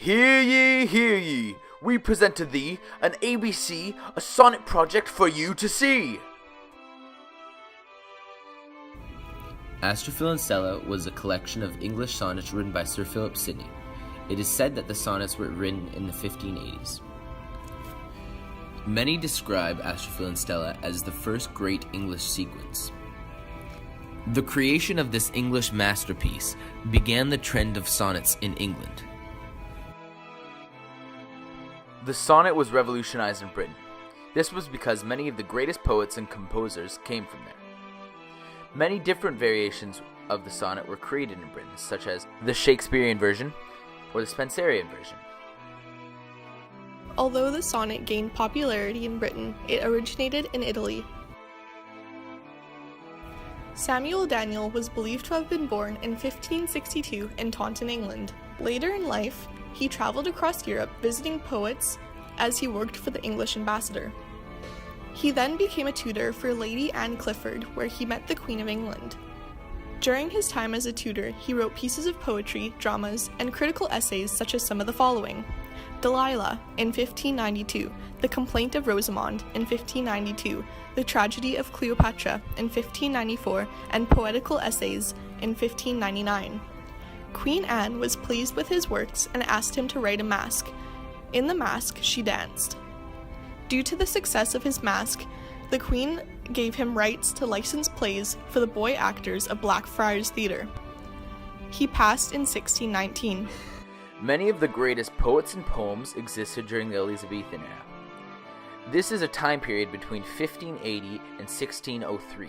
Hear ye, hear ye. We present to thee an ABC, a sonnet project for you to see. Astrophil and Stella was a collection of English sonnets written by Sir Philip Sidney. It is said that the sonnets were written in the 1580s. Many describe Astrophil and Stella as the first great English sequence. The creation of this English masterpiece began the trend of sonnets in England. The sonnet was revolutionized in Britain. This was because many of the greatest poets and composers came from there. Many different variations of the sonnet were created in Britain, such as the Shakespearean version or the Spenserian version. Although the sonnet gained popularity in Britain, it originated in Italy. Samuel Daniel was believed to have been born in 1562 in Taunton, England. Later in life, he traveled across Europe visiting poets as he worked for the English ambassador. He then became a tutor for Lady Anne Clifford, where he met the Queen of England. During his time as a tutor, he wrote pieces of poetry, dramas, and critical essays such as some of the following: Delilah in 1592, The Complaint of Rosamond in 1592, The Tragedy of Cleopatra in 1594, and Poetical Essays in 1599. Queen Anne was pleased with his works and asked him to write a masque. In the masque, she danced. Due to the success of his masque, the Queen gave him rights to license plays for the boy actors of Blackfriars Theatre. He passed in 1619. Many of the greatest poets and poems existed during the Elizabethan era. This is a time period between 1580 and 1603.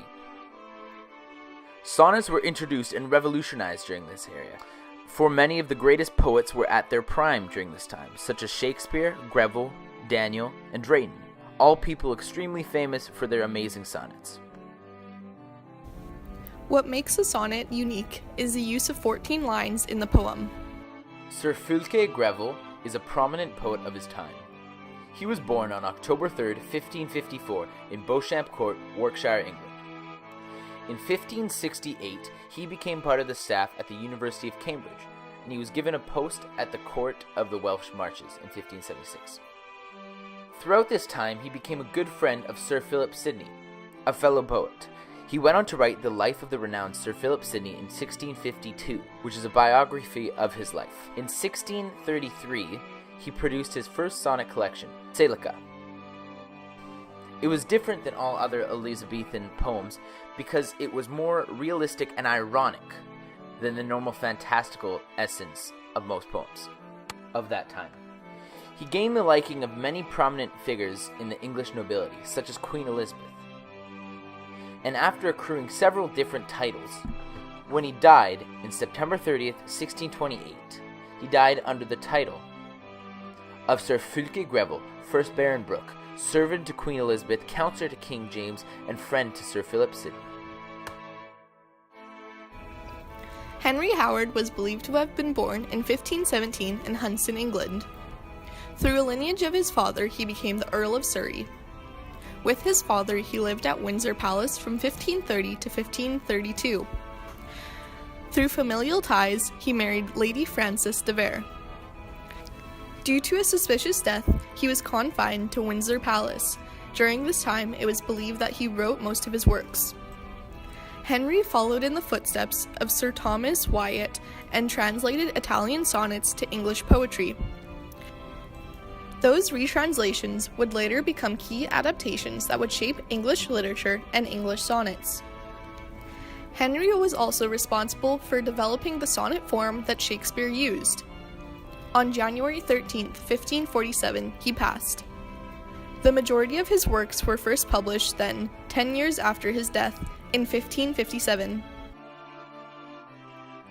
Sonnets were introduced and revolutionized during this area, for many of the greatest poets were at their prime during this time, such as Shakespeare, Greville, Daniel, and Drayton, all people extremely famous for their amazing sonnets. What makes a sonnet unique is the use of 14 lines in the poem. Sir Fulke Greville is a prominent poet of his time. He was born on October 3, 1554, in Beauchamp Court, Warwickshire, England. In 1568, he became part of the staff at the University of Cambridge, and he was given a post at the court of the Welsh Marches in 1576. Throughout this time, he became a good friend of Sir Philip Sidney, a fellow poet. He went on to write the life of the renowned Sir Philip Sidney in 1652, which is a biography of his life. In 1633, he produced his first sonnet collection, Celica. It was different than all other Elizabethan poems because it was more realistic and ironic than the normal fantastical essence of most poems of that time. He gained the liking of many prominent figures in the English nobility, such as Queen Elizabeth. And after accruing several different titles, when he died in September 30th, 1628, he died under the title of Sir Fulke Greville, 1st Baron Brooke, servant to Queen Elizabeth, counselor to King James, and friend to Sir Philip Sidney. Henry Howard was believed to have been born in 1517 in Huntston, England. Through a lineage of his father, he became the Earl of Surrey. With his father, he lived at Windsor Palace from 1530 to 1532. Through familial ties, he married Lady Frances de Vere. Due to a suspicious death, he was confined to Windsor Palace. During this time, it was believed that he wrote most of his works. Henry followed in the footsteps of Sir Thomas Wyatt and translated Italian sonnets to English poetry. Those retranslations would later become key adaptations that would shape English literature and English sonnets. Henry was also responsible for developing the sonnet form that Shakespeare used. On January 13, 1547, he passed. The majority of his works were first published then, 10 years after his death, in 1557.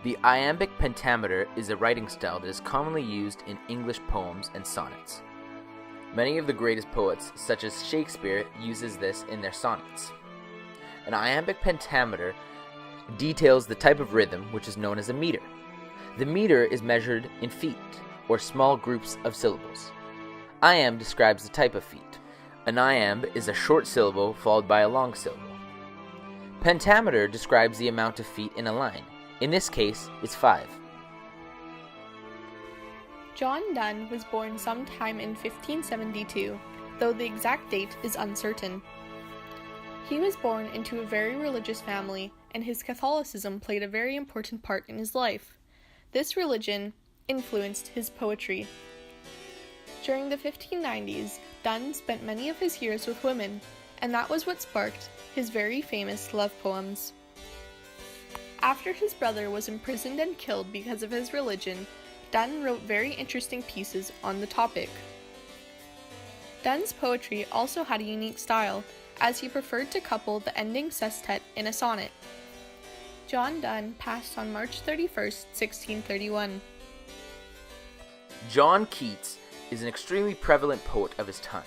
The iambic pentameter is a writing style that is commonly used in English poems and sonnets. Many of the greatest poets, such as Shakespeare, uses this in their sonnets. An iambic pentameter details the type of rhythm which is known as a meter. The meter is measured in feet, or small groups of syllables. Iamb describes the type of feet. An iamb is a short syllable followed by a long syllable. Pentameter describes the amount of feet in a line. In this case, it's 5. John Donne was born sometime in 1572, though the exact date is uncertain. He was born into a very religious family, and his Catholicism played a very important part in his life. This religion influenced his poetry. During the 1590s, Donne spent many of his years with women, and that was what sparked his very famous love poems. After his brother was imprisoned and killed because of his religion, Donne wrote very interesting pieces on the topic. Donne's poetry also had a unique style, as he preferred to couple the ending sestet in a sonnet. John Donne passed on March 31st, 1631. John Keats is an extremely prevalent poet of his time.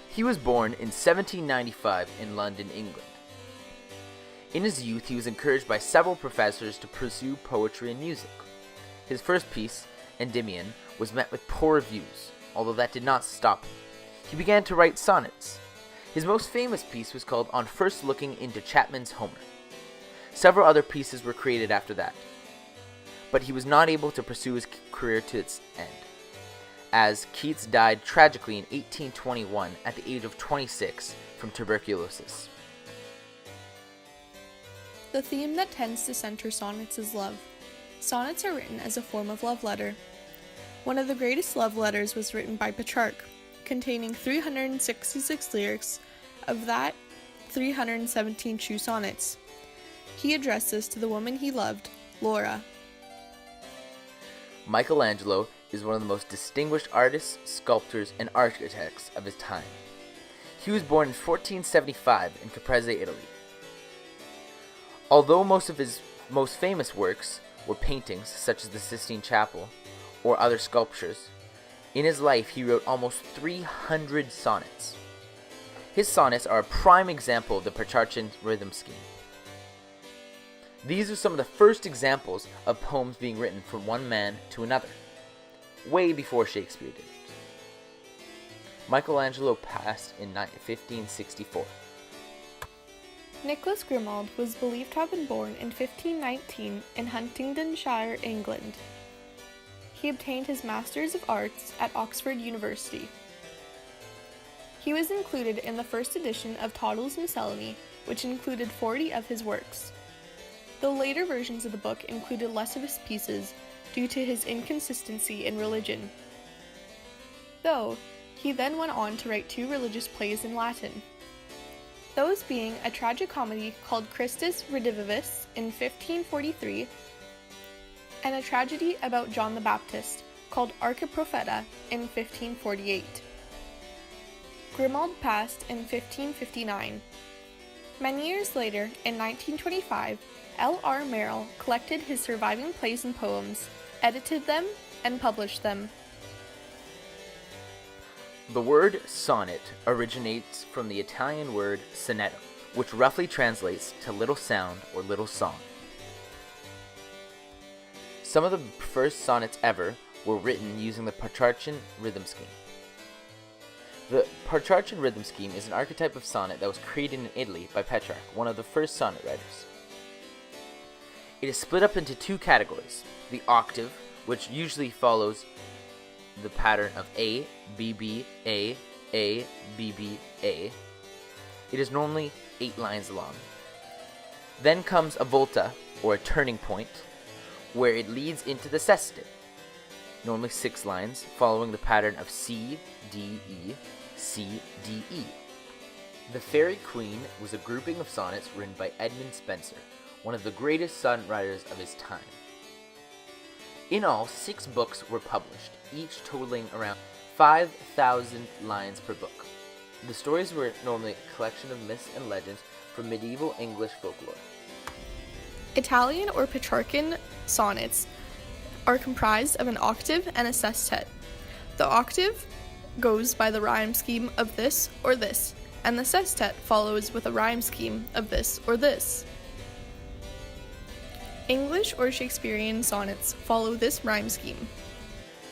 He was born in 1795 in London, England. In his youth, he was encouraged by several professors to pursue poetry and music. His first piece, Endymion, was met with poor reviews, although that did not stop him. He began to write sonnets. His most famous piece was called On First Looking into Chapman's Homer. Several other pieces were created after that, but he was not able to pursue his career to its end, as Keats died tragically in 1821 at the age of 26 from tuberculosis. The theme that tends to center sonnets is love. Sonnets are written as a form of love letter. One of the greatest love letters was written by Petrarch, containing 366 lyrics, of that 317 true sonnets. He addressed this to the woman he loved, Laura. Michelangelo is one of the most distinguished artists, sculptors, and architects of his time. He was born in 1475 in Caprese, Italy. Although most of his most famous works were paintings, such as the Sistine Chapel, or other sculptures, in his life he wrote almost 300 sonnets. His sonnets are a prime example of the Petrarchan rhythm scheme. These are some of the first examples of poems being written from one man to another, way before Shakespeare did. Michelangelo passed in 1564. Nicholas Grimald was believed to have been born in 1519 in Huntingdonshire, England. He obtained his Masters of Arts at Oxford University. He was included in the first edition of Tottel's Miscellany, which included 40 of his works. The later versions of the book included less of his pieces due to his inconsistency in religion. Though, he then went on to write 2 religious plays in Latin. Those being a tragicomedy called Christus Redivivus in 1543, and a tragedy about John the Baptist called Archipropheta in 1548. Grimald passed in 1559. Many years later, in 1925, L.R. Merrill collected his surviving plays and poems, edited them, and published them. The word sonnet originates from the Italian word sonetto, which roughly translates to little sound or little song. Some of the first sonnets ever were written using the Petrarchan rhythm scheme. The Petrarchan rhythm scheme is an archetype of sonnet that was created in Italy by Petrarch, one of the first sonnet writers. It is split up into 2 categories: the octave, which usually follows the pattern of A, B, B, A, B, B, A. It is normally 8 lines long. Then comes a volta, or a turning point, where it leads into the sestet, normally 6 lines, following the pattern of C, D, E, C, D, E. The Faerie Queene was a grouping of sonnets written by Edmund Spenser, one of the greatest sonnet writers of his time. In all, 6 books were published, each totaling around 5,000 lines per book. The stories were normally a collection of myths and legends from medieval English folklore. Italian or Petrarchan sonnets are comprised of an octave and a sestet. The octave goes by the rhyme scheme of this or this, and the sestet follows with a rhyme scheme of this or this. English or Shakespearean sonnets follow this rhyme scheme.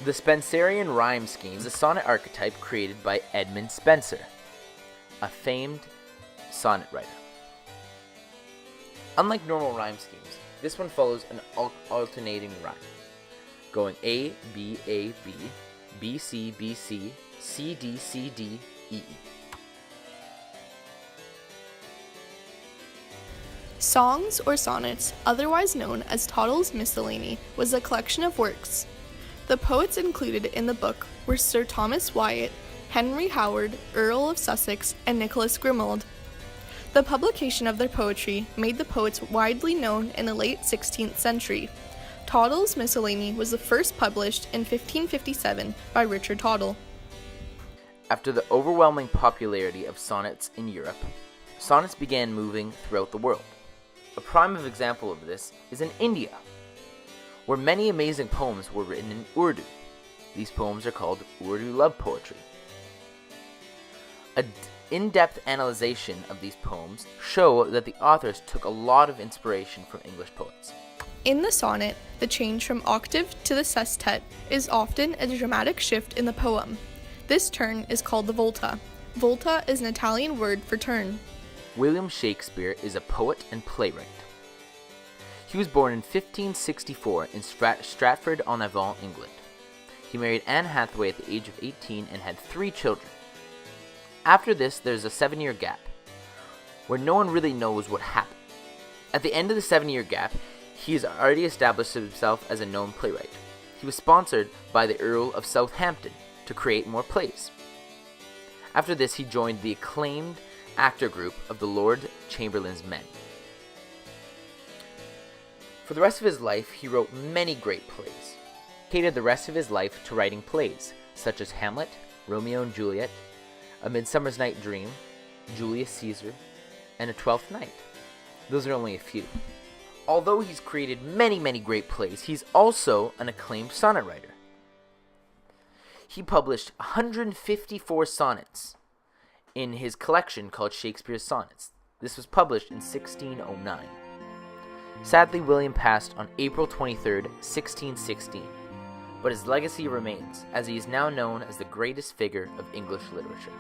The Spenserian rhyme scheme is a sonnet archetype created by Edmund Spenser, a famed sonnet writer. Unlike normal rhyme schemes, this one follows an alternating rhyme. going A, B, A, B, B, C, B, C, C, D, C, D, E, E. Songs or sonnets, otherwise known as Tottel's Miscellany, was a collection of works. The poets included in the book were Sir Thomas Wyatt, Henry Howard, Earl of Sussex, and Nicholas Grimald. The publication of their poetry made the poets widely known in the late 16th century. Tottel's Miscellany was the first published in 1557 by Richard Tottel. After the overwhelming popularity of sonnets in Europe, sonnets began moving throughout the world. A prime example of this is in India, where many amazing poems were written in Urdu. These poems are called Urdu love poetry. An in-depth analysis of these poems show that the authors took a lot of inspiration from English poets. In the sonnet, the change from octave to the sestet is often a dramatic shift in the poem. This turn is called the volta. Volta is an Italian word for turn. William Shakespeare is a poet and playwright. He was born in 1564 in Stratford-on-Avon, England. He married Anne Hathaway at the age of 18 and had 3 children. After this, there's a 7-year gap, where no one really knows what happened. At the end of the 7-year gap, he has already established himself as a known playwright. He was sponsored by the Earl of Southampton to create more plays. After this, he joined the acclaimed actor group of the Lord Chamberlain's Men. For the rest of his life, he wrote many great plays. He dedicated the rest of his life to writing plays, such as Hamlet, Romeo and Juliet, A Midsummer's Night Dream, Julius Caesar, and A Twelfth Night. Those are only a few. Although he's created many great plays, he's also an acclaimed sonnet writer. He published 154 sonnets in his collection called Shakespeare's Sonnets. This was published in 1609. Sadly, William passed on April 23, 1616, but his legacy remains, as he is now known as the greatest figure of English literature.